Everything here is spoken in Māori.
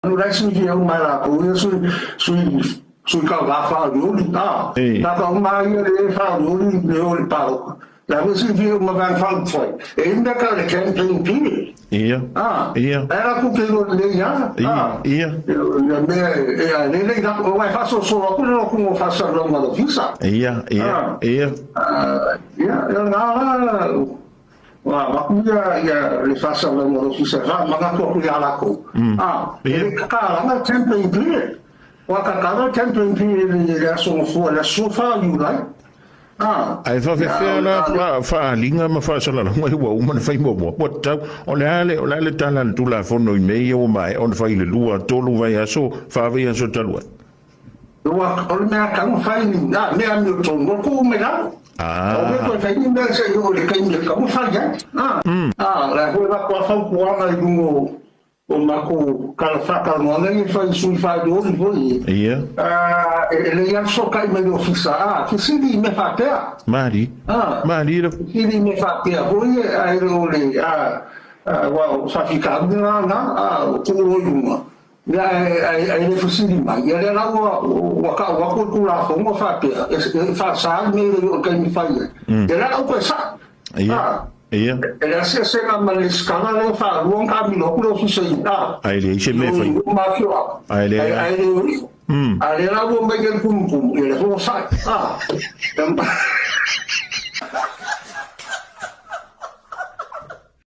no resto de eu mais lá, eu sui calvar falo de tal. Tava uma ele falo eu pau. La vez vi uma van falo foi. Ainda que ele quer tem Ia. Ia. Era com que ele já. Ia. Ele já vai faço só como faço uma ofícia. Ia. Ia. Eu não Makuya ya le fasa la mo ofisa ha mga ko ya la ko ele ka la tempo in pile wa ka ka tempo in pile le so fo la so fa you like ai fa fa linga ma fa sala ngoi wa uma fa mo ta o le tala tu la fono i me o mai on fa ile lua tolu vai aso fa vai aso talua wa o me ka mo fa ni na me am yo tongo ko me na o fa ni me se yo le ka ni ka mo fa ya la ko va ko fa ko ana i o mako kala faka no ngai fa su fa do ni foi ele ia só cai me ofisa que se me fa pea mari que me fa pea foi ai ro le wa fa fica na o ko uma ai le fosi di mai ele la wa ko ku la ko mo fa pea fa sa me o que me fa ele la ko sa Ia. Ele se na malescana le fa ruang kami lo kulo su sei ai le se me foi ai le la bo me gel kum ele ho sa